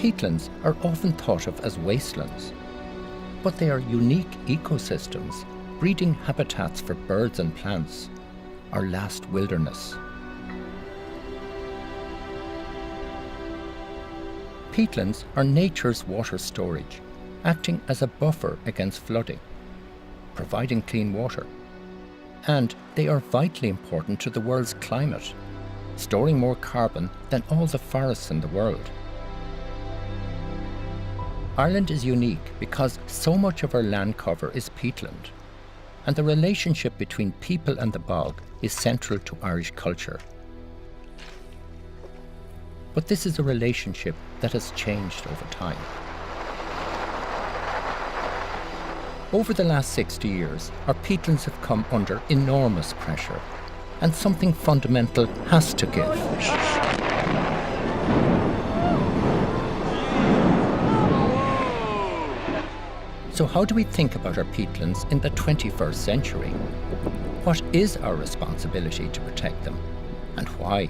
Peatlands are often thought of as wastelands, but they are unique ecosystems, breeding habitats for birds and plants, our last wilderness. Peatlands are nature's water storage, acting as a buffer against flooding, providing clean water. And they are vitally important to the world's climate, storing more carbon than all the forests in the world. Ireland is unique because so much of our land cover is peatland, and the relationship between people and the bog is central to Irish culture. But this is a relationship that has changed over time. Over the last 60 years, our peatlands have come under enormous pressure, and something fundamental has to give. So how do we think about our peatlands in the 21st century? What is our responsibility to protect them, and why?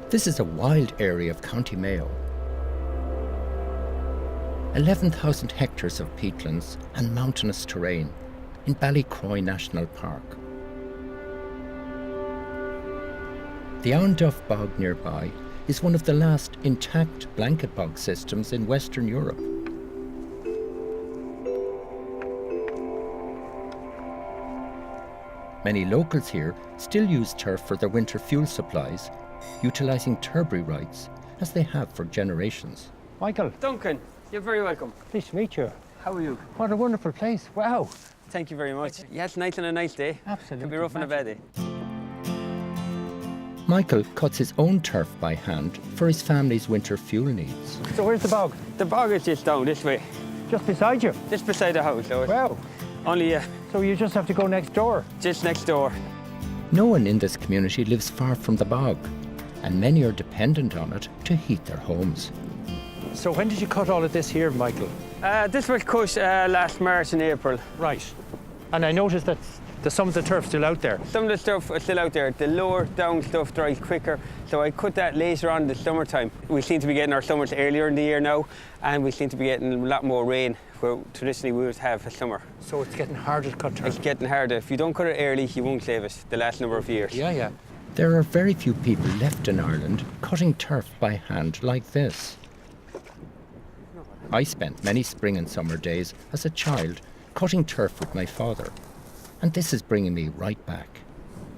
This is a wild area of County Mayo. 11,000 hectares of peatlands and mountainous terrain in Ballycroy National Park. The Owenduff Bog nearby is one of the last intact blanket bog systems in Western Europe. Many locals here still use turf for their winter fuel supplies, utilising turbary rights as they have for generations. Michael. Duncan, you're very welcome. Pleased to meet you. How are you? What a wonderful place. Wow. Thank you very much. Yeah, it's nice on a nice day. Absolutely. Could be rough on a bad day. Michael cuts his own turf by hand for his family's winter fuel needs. So where's the bog? The bog is just down this way. Just beside you? Just beside the house. So Wow. only So you just have to go next door? just next door. No one in this community lives far from the bog, and many are dependent on it to heat their homes. So when did you cut all of this here, Michael? This was cut last March and April. Right. And I noticed that there's some of the turf still out there. Some of the stuff is still out there. The lower down stuff dries quicker, so I cut that later on in the summertime. We seem to be getting our summers earlier in the year now, and we seem to be getting a lot more rain, where traditionally we would have a summer. So it's getting harder to cut turf. It's getting harder. If you don't cut it early, you won't save it the last number of years. Yeah. There are very few people left in Ireland cutting turf by hand like this. I spent many spring and summer days as a child cutting turf with my father, and this is bringing me right back.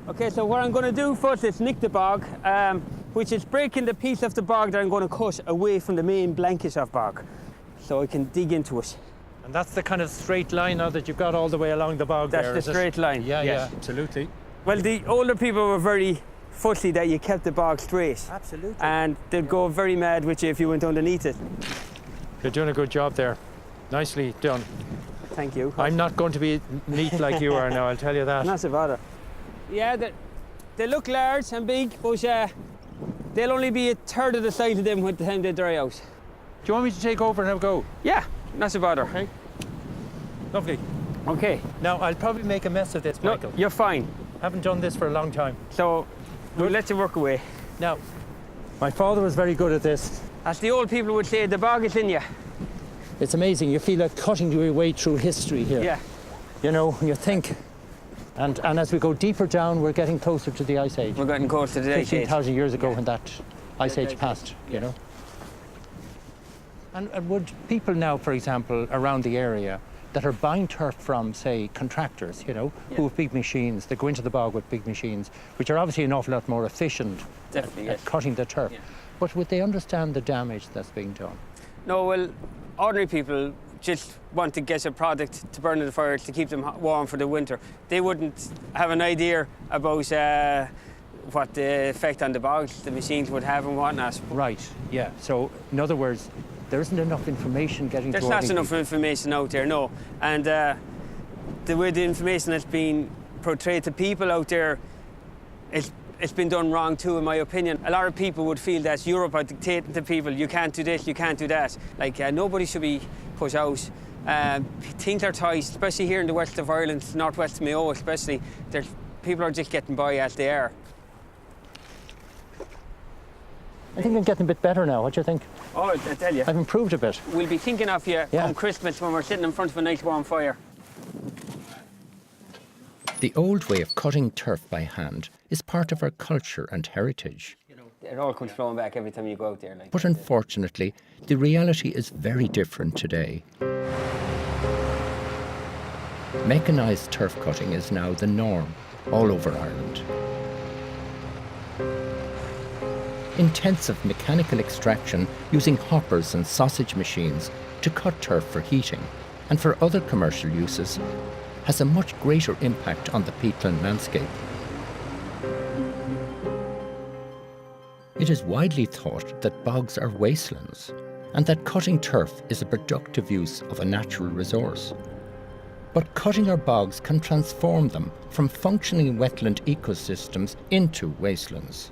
Okay, so what I'm going to do first is nick the bog, which is breaking the piece of the bog that I'm going to cut away from the main blanket of bog, so I can dig into it. And that's the kind of straight line now that you've got all the way along the bog there, That's the straight line. Yeah, yes. yeah, absolutely. Well, the older people were very fussy that you kept the bog straight. Absolutely. And they'd go very mad with you if you went underneath it. You're doing a good job there. Nicely done. Thank you. I'm not going to be neat like you are now, I'll tell you that. Not so bother. Yeah, they look large and big, but they'll only be a third of the size of them by the time they dry out. Do you want me to take over and have a go? Yeah, not so bother. Okay. Lovely. Okay. Now, I'll probably make a mess of this, No, Michael. you're fine. Haven't done this for a long time. So we'll let you work away. Now, my father was very good at this. As the old people would say, the bog is in you. It's amazing. You feel like cutting your way through history here. Yeah. You know, when you think. And as we go deeper down, we're getting closer to the Ice Age. We're getting close to the Ice Age. 15,000 years ago when that Ice Age passed, you know. And would people now, for example, around the area that are buying turf from, say, contractors, you know, who have big machines, they go into the bog with big machines, which are obviously an awful lot more efficient at cutting the turf. Yeah. But would they understand the damage that's being done? No, well, ordinary people just want to get a product to burn in the fires to keep them warm for the winter. They wouldn't have an idea about what the effect on the bogs the machines would have and whatnot. Right, yeah. So, in other words, there isn't enough information getting to There's not enough information out there, no. And the way the information that's been portrayed to people out there, it's been done wrong too, in my opinion. A lot of people would feel that Europe are dictating to people, you can't do this, you can't do that. Like, nobody should be put out. Things are tight, especially here in the west of Ireland, northwest Mayo especially. People are just getting by as they are. I think I'm getting a bit better now. What do you think? Oh, I tell you. I've improved a bit. We'll be thinking of you on Christmas when we're sitting in front of a nice warm fire. The old way of cutting turf by hand is part of our culture and heritage. It all comes flowing back every time you go out there. Like. But unfortunately, the reality is very different today. Mechanised turf cutting is now the norm all over Ireland. Intensive mechanical extraction using hoppers and sausage machines to cut turf for heating and for other commercial uses has a much greater impact on the peatland landscape. It is widely thought that bogs are wastelands and that cutting turf is a productive use of a natural resource. But cutting our bogs can transform them from functioning wetland ecosystems into wastelands.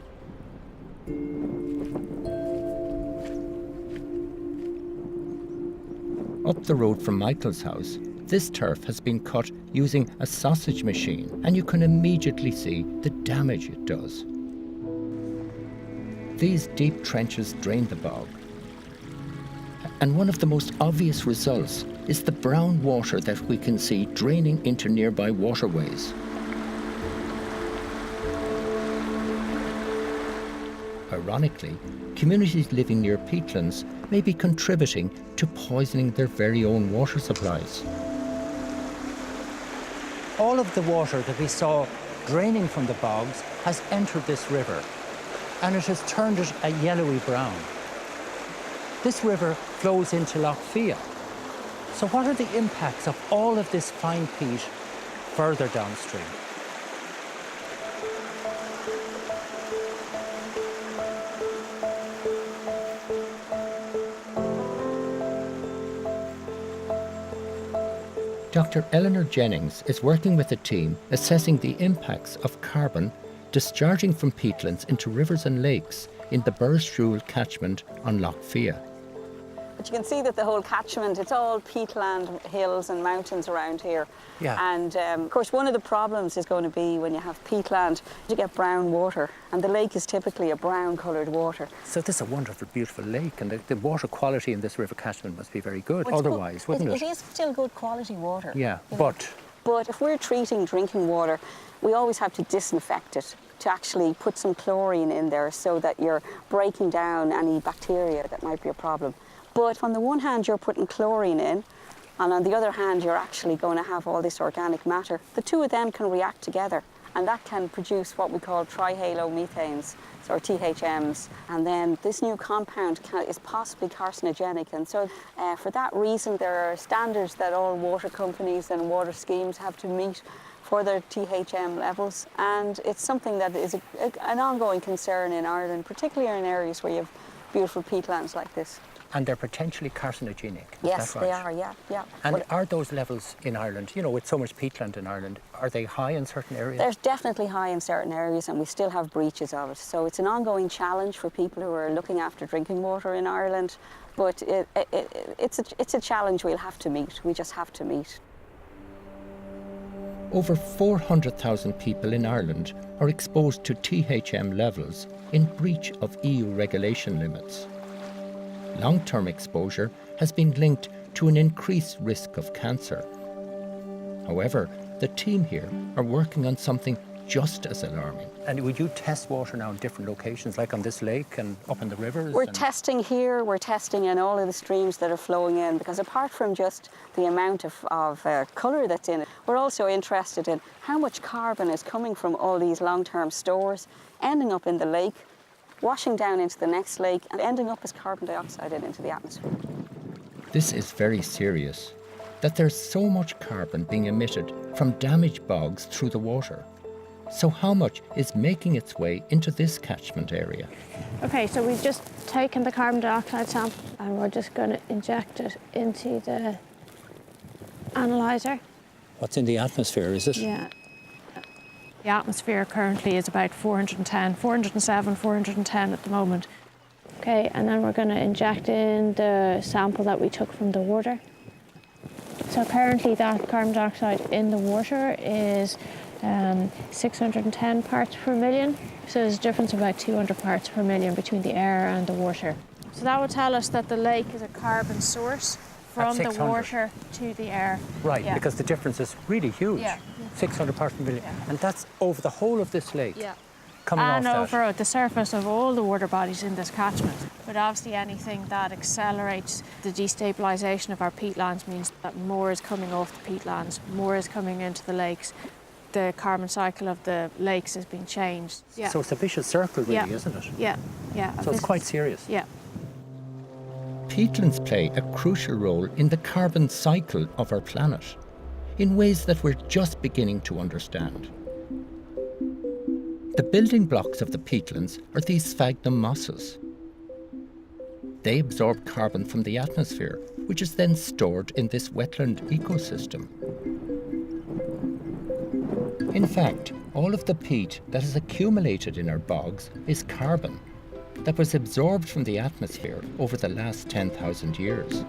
Up the road from Michael's house, this turf has been cut using a sausage machine, and you can immediately see the damage it does. These deep trenches drain the bog, and one of the most obvious results is the brown water that we can see draining into nearby waterways. Ironically, communities living near peatlands may be contributing to poisoning their very own water supplies. All of the water that we saw draining from the bogs has entered this river, and it has turned it a yellowy brown. This river flows into Lough Fia. So what are the impacts of all of this fine peat further downstream? Dr. Eleanor Jennings is working with a team assessing the impacts of carbon discharging from peatlands into rivers and lakes in the Burrishrule catchment on Lough Fia. But you can see that the whole catchment, it's all peatland hills and mountains around here. Yeah. And of course, one of the problems is going to be when you have peatland, you get brown water, and the lake is typically a brown coloured water. So this is a wonderful, beautiful lake, and the water quality in this river catchment must be very good otherwise, wouldn't it? It is still good quality water. Yeah, But if we're treating drinking water, we always have to disinfect it, to actually put some chlorine in there so that you're breaking down any bacteria that might be a problem. But on the one hand, you're putting chlorine in, and on the other hand, you're actually going to have all this organic matter. The two of them can react together, and that can produce what we call trihalomethanes, or THMs. And then this new compound is possibly carcinogenic. And so for that reason, there are standards that all water companies and water schemes have to meet for their THM levels. And it's something that is an ongoing concern in Ireland, particularly in areas where you have beautiful peatlands like this. And they're potentially carcinogenic. Yes, right? they are, yeah. And are those levels in Ireland, you know, with so much peatland in Ireland, are they high in certain areas? They're definitely high in certain areas, and we still have breaches of it. So it's an ongoing challenge for people who are looking after drinking water in Ireland. But it's a challenge we'll have to meet. We just have to meet. Over 400,000 people in Ireland are exposed to THM levels in breach of EU regulation limits. Long-term exposure has been linked to an increased risk of cancer. However, the team here are working on something just as alarming. And would you test water now in different locations, like on this lake and up in the rivers? We're testing here, we're testing in all of the streams that are flowing in, because apart from just the amount of colour that's in it, we're also interested in how much carbon is coming from all these long-term stores, ending up in the lake, washing down into the next lake and ending up as carbon dioxide into the atmosphere. This is very serious, that there's so much carbon being emitted from damaged bogs through the water. So how much is making its way into this catchment area? Okay, so we've just taken the carbon dioxide sample and we're just going to inject it into the analyzer. What's in the atmosphere, is it? Yeah. The atmosphere currently is about 410, 407, 410 at the moment. Okay, and then we're going to inject in the sample that we took from the water. So currently that carbon dioxide in the water is 610 parts per million. So there's a difference of about 200 parts per million between the air and the water. So that would tell us that the lake is a carbon source from the 600. water to the air. Right, Yeah. because the difference is really huge. Yeah. 600 parts per million. Yeah. And that's over the whole of this lake. Yeah. Coming And off that. over the surface of all the water bodies in this catchment. But obviously anything that accelerates the destabilisation of our peatlands means that more is coming off the peatlands, more is coming into the lakes. The carbon cycle of the lakes has been changed. Yeah. So it's a vicious circle, really, Yeah. isn't it? Yeah, yeah. So it's quite serious. Yeah. Peatlands play a crucial role in the carbon cycle of our planet, in ways that we're just beginning to understand. The building blocks of the peatlands are these sphagnum mosses. They absorb carbon from the atmosphere, which is then stored in this wetland ecosystem. In fact, all of the peat that is accumulated in our bogs is carbon that was absorbed from the atmosphere over the last 10,000 years.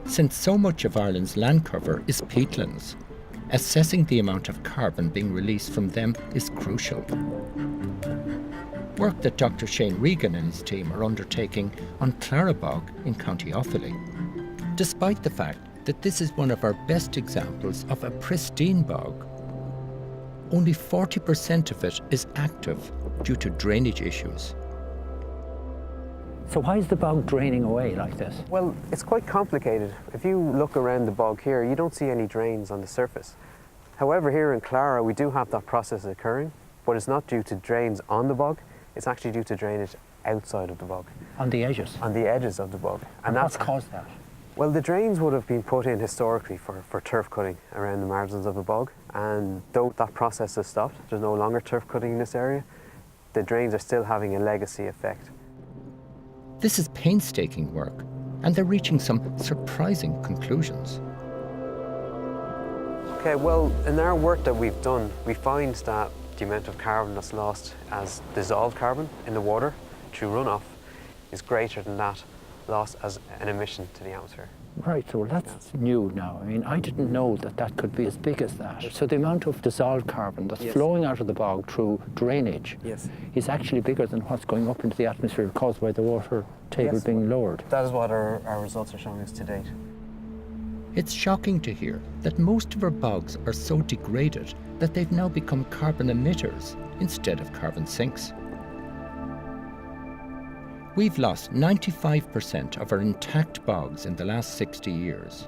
Since so much of Ireland's land cover is peatlands, assessing the amount of carbon being released from them is crucial. Work that Dr. Shane Regan and his team are undertaking on Clara Bog in County Offaly. Despite the fact that this is one of our best examples of a pristine bog, only 40% of it is active due to drainage issues. So why is the bog draining away like this? Well, it's quite complicated. If you look around the bog here, you don't see any drains on the surface. However, here in Clara, we do have that process occurring, but it's not due to drains on the bog, it's actually due to drainage outside of the bog. On the edges? On the edges of the bog. And what's caused that? Well, the drains would have been put in historically for turf cutting around the margins of the bog, and though that process has stopped, there's no longer turf cutting in this area, the drains are still having a legacy effect. This is painstaking work, and they're reaching some surprising conclusions. Okay, well, in our work that we've done, we find that the amount of carbon that's lost as dissolved carbon in the water through runoff is greater than that lost as an emission to the atmosphere. Right, so that's new now. I mean, I didn't know that that could be as big as that. So the amount of dissolved carbon that's Yes. flowing out of the bog through drainage Yes. is actually bigger than what's going up into the atmosphere caused by the water table Yes. being lowered. That is what our results are showing us to date. It's shocking to hear that most of our bogs are so degraded that they've now become carbon emitters instead of carbon sinks. We've lost 95% of our intact bogs in the last 60 years.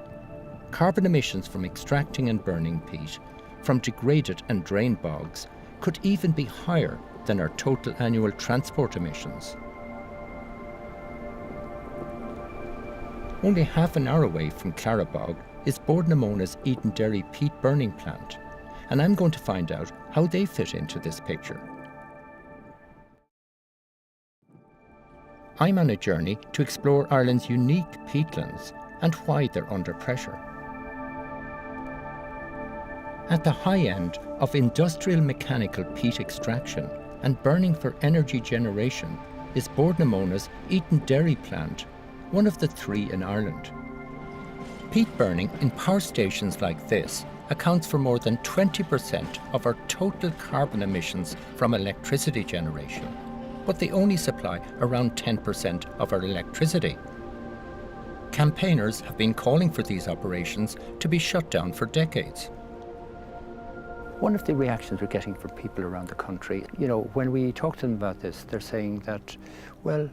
Carbon emissions from extracting and burning peat from degraded and drained bogs could even be higher than our total annual transport emissions. Only half an hour away from Clara Bog is Bordnamona's Edenderry peat burning plant, and I'm going to find out how they fit into this picture. I'm on a journey to explore Ireland's unique peatlands and why they're under pressure. At the high end of industrial mechanical peat extraction and burning for energy generation is Bordnamona's Edenderry plant, one of the 3 in Ireland. Peat burning in power stations like this accounts for more than 20% of our total carbon emissions from electricity generation, but they only supply around 10% of our electricity. Campaigners have been calling for these operations to be shut down for decades. One of the reactions we're getting from people around the country, you know, when we talk to them about this, they're saying that, well,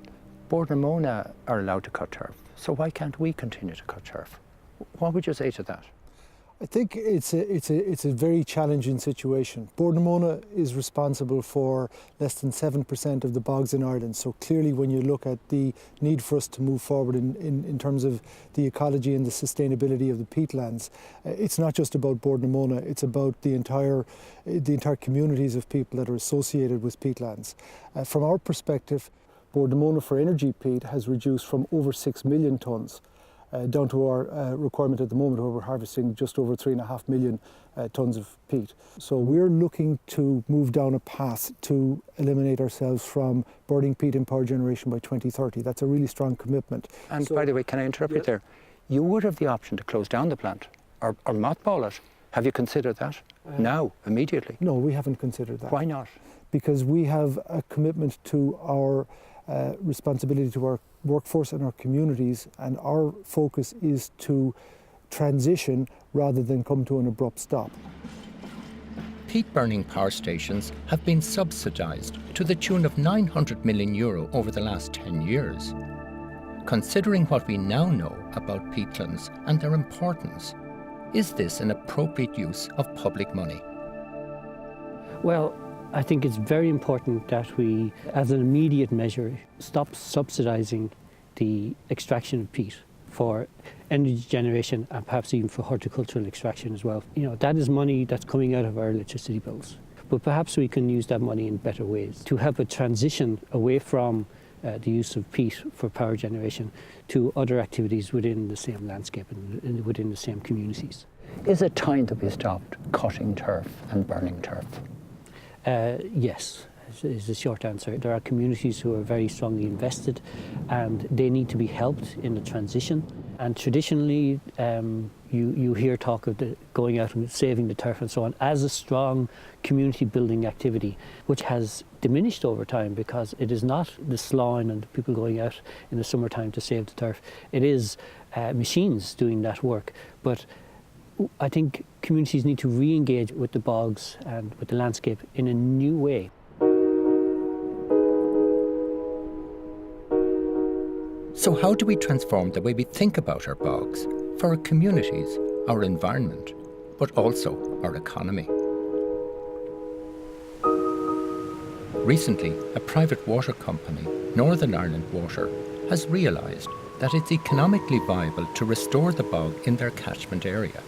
Bordnamona are allowed to cut turf, so why can't we continue to cut turf? What would you say to that? I think it's a very challenging situation. Bordnamona is responsible for less than 7% of the bogs in Ireland. So clearly when you look at the need for us to move forward in terms of the ecology and the sustainability of the peatlands, it's not just about Bordnamona, it's about the entire communities of people that are associated with peatlands. From our perspective, Bordnamona for energy peat has reduced from over 6 million tonnes down to our requirement at the moment, where we're harvesting just over 3.5 million tonnes of peat. So we're looking to move down a path to eliminate ourselves from burning peat in power generation by 2030. That's a really strong commitment. And by the way, can I interrupt you there? You would have the option to close down the plant or mothball it. Have you considered that? Now, immediately? No, we haven't considered that. Why not? Because we have a commitment to our responsibility to our workforce and our communities, and our focus is to transition rather than come to an abrupt stop. Peat burning power stations have been subsidised to the tune of €900 million over the last 10 years. Considering what we now know about peatlands and their importance, is this an appropriate use of public money? Well, I think it's very important that we, as an immediate measure, stop subsidising the extraction of peat for energy generation and perhaps even for horticultural extraction as well. You know, that is money that's coming out of our electricity bills. But perhaps we can use that money in better ways to help a transition away from the use of peat for power generation to other activities within the same landscape and within the same communities. Is it time that we stopped cutting turf and burning turf? Yes, is the short answer. There are communities who are very strongly invested and they need to be helped in the transition. And traditionally, you hear talk of going out and saving the turf and so on as a strong community building activity, which has diminished over time because it is not the sloughing and people going out in the summertime to save the turf. It is machines doing that work. But I think communities need to re-engage with the bogs and with the landscape in a new way. So how do we transform the way we think about our bogs for our communities, our environment, but also our economy? Recently, a private water company, Northern Ireland Water, has realised that it's economically viable to restore the bog in their catchment area.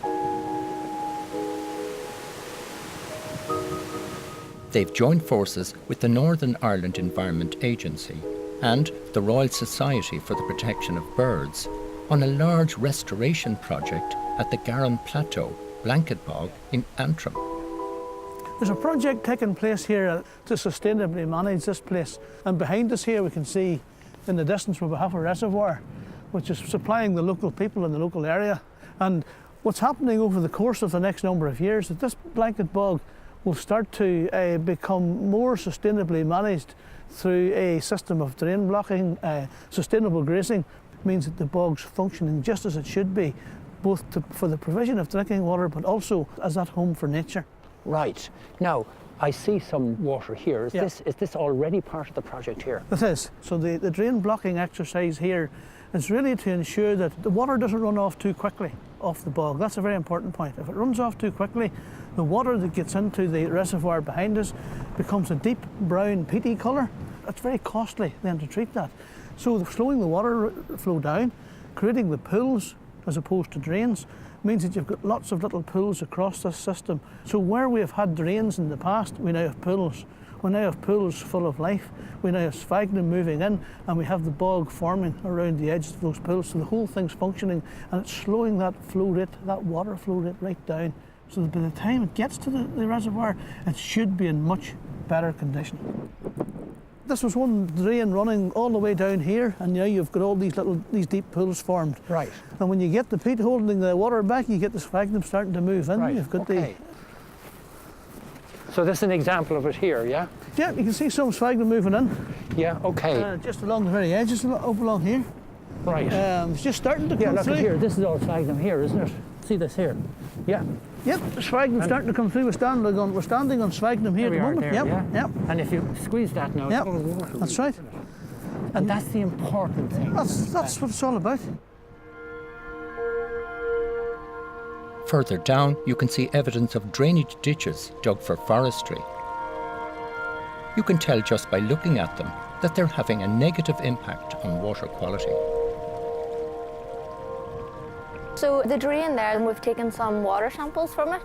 They've joined forces with the Northern Ireland Environment Agency and the Royal Society for the Protection of Birds on a large restoration project at the Garran Plateau Blanket Bog in Antrim. There's a project taking place here to sustainably manage this place. And behind us here we can see in the distance we have a reservoir which is supplying the local people in the local area. And what's happening over the course of the next number of years is that this blanket bog will start to become more sustainably managed through a system of drain blocking. Sustainable grazing means that the bog's functioning just as it should be, both for the provision of drinking water but also as that home for nature. Right. Now, I see some water here. Is this already part of the project here? It is. So the drain blocking exercise here is really to ensure that the water doesn't run off too quickly off the bog. That's a very important point. If it runs off too quickly, the water that gets into the reservoir behind us becomes a deep brown peaty colour. It's very costly then to treat that. So slowing the water flow down, creating the pools as opposed to drains, means that you've got lots of little pools across this system. So where we have had drains in the past, we now have pools. We now have pools full of life. We now have sphagnum moving in, and we have the bog forming around the edges of those pools. So the whole thing's functioning, and it's slowing that flow rate, that water flow rate right down. So that by the time it gets to the reservoir, it should be in much better condition. This was one drain running all the way down here, and now you've got all these deep pools formed. Right. And when you get the peat holding the water back, you get the sphagnum starting to move in. Right. You've got So this is an example of it here, yeah? Yeah, you can see some sphagnum moving in. Yeah, okay. Just along the very edges, up along here. Right. It's just starting to come look through. at here. This is all sphagnum here, isn't it? See this here? Yeah. Yep, the sphagnum's starting to come through. We're standing on sphagnum here at the moment. There, Yep. And if you squeeze that now, Yep. it's full of water. That's right. And that's the important thing. That's what it's all about. Further down, you can see evidence of drainage ditches dug for forestry. You can tell just by looking at them that they're having a negative impact on water quality. So the drain there, and we've taken some water samples from it.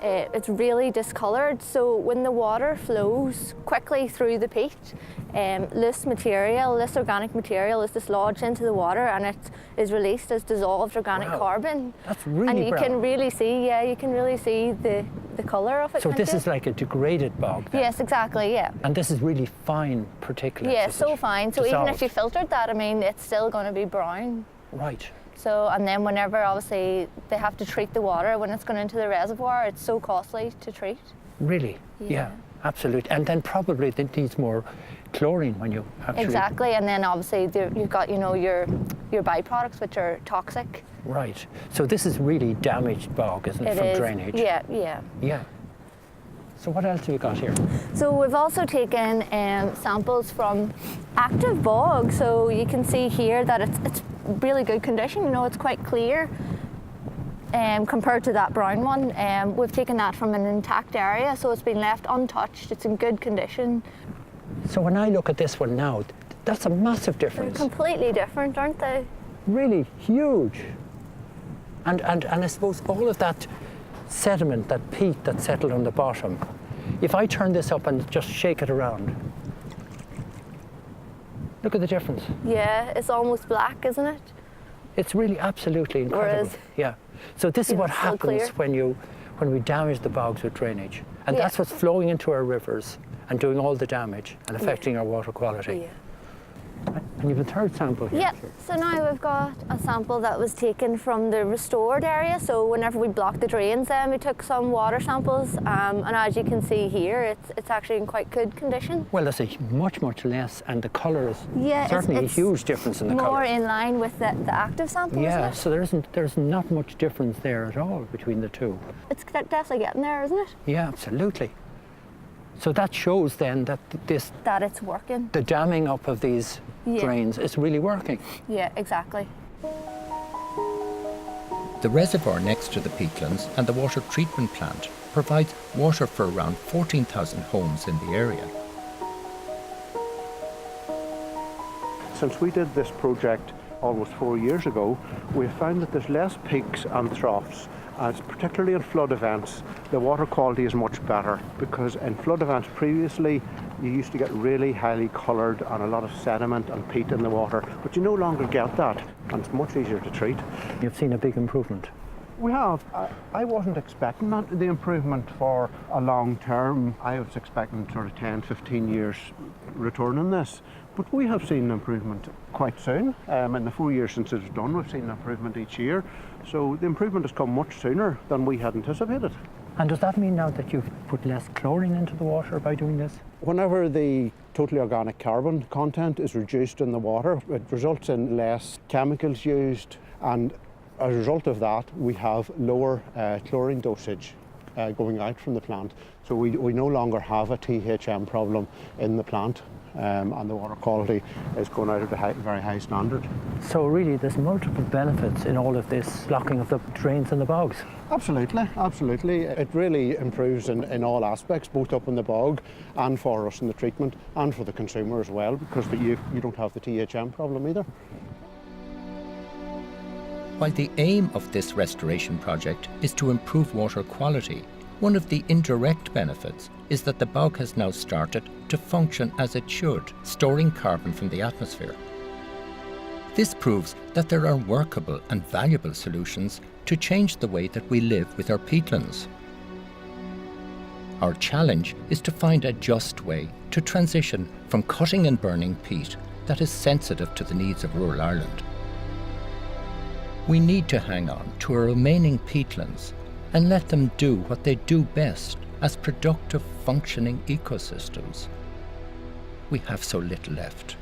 it's really discoloured. So when the water flows quickly through the peat, loose material, this organic material is dislodged into the water and it is released as dissolved organic carbon. That's really And you brown. can really see, you can really see the colour of it. So can't this you? is like a degraded bog then? Yes, exactly, yeah. And this is really fine particulates? Yeah, is so it? fine. So even if Dissolved? you filtered that, I mean, it's still going to be brown. Right. So, and then whenever obviously they have to treat the water when it's going into the reservoir, it's so costly to treat. Really? Yeah, absolutely. And then probably it needs more chlorine when you actually... Exactly, and then obviously you've got, you know, your byproducts which are toxic. Right. So this is really damaged bog, isn't it, from drainage? Yeah, yeah. Yeah. So what else have we got here? So we've also taken samples from active bog. So you can see here that it's really good condition. You know, it's quite clear compared to that brown one. We've taken that from an intact area, so it's been left untouched. It's in good condition. So when I look at this one now, that's a massive They're difference. completely different, aren't they? Really huge. And I suppose all of that sediment, that peat that settled on the bottom, if I turn this up and just shake it around, look at the difference. Yeah, it's almost black, isn't it? It's really absolutely incredible. Whereas- Yeah. So this is what it's so happens clear. when we damage the bogs with drainage. And Yeah. that's what's flowing into our rivers and doing all the damage and affecting our water quality. Yeah. And you've a third sample here. Yeah, so now we've got a sample that was taken from the restored area. So whenever we blocked the drains, we took some water samples, and as you can see here, it's actually in quite good condition. Well, there's a much less, and the colour is Yeah, certainly it's a huge difference in the more colour. in line with the active sample, Yeah, isn't it? so there's not much difference there at all between the two. It's definitely getting there, isn't it? Yeah, absolutely. So that shows then that That it's working. the damming up of these Yeah. drains is really working. Yeah, exactly. The reservoir next to the peatlands and the water treatment plant provides water for around 14,000 homes in the area. Since we did this project almost 4 years ago, we found that there's less peaks and troughs. And particularly in flood events, the water quality is much better, because in flood events previously, you used to get really highly coloured and a lot of sediment and peat in the water, but you no longer get that, and it's much easier to treat. You've seen a big improvement. We have. I wasn't expecting the improvement for a long term. I was expecting sort of 10, 15 years return on this. But we have seen improvement quite soon. In the 4 years since it was done, we've seen improvement each year. So the improvement has come much sooner than we had anticipated. And does that mean now that you've put less chlorine into the water by doing this? Whenever the totally organic carbon content is reduced in the water, it results in less chemicals used, and as a result of that, we have lower chlorine dosage going out from the plant. So we no longer have a THM problem in the plant, and the water quality is going out at a very high standard. So really there's multiple benefits in all of this blocking of the drains and the bogs. Absolutely, absolutely. It really improves in all aspects, both up in the bog and for us in the treatment, and for the consumer as well, because you don't have the THM problem either. While the aim of this restoration project is to improve water quality, one of the indirect benefits is that the bog has now started to function as it should, storing carbon from the atmosphere. This proves that there are workable and valuable solutions to change the way that we live with our peatlands. Our challenge is to find a just way to transition from cutting and burning peat that is sensitive to the needs of rural Ireland. We need to hang on to our remaining peatlands and let them do what they do best as productive, functioning ecosystems. We have so little left.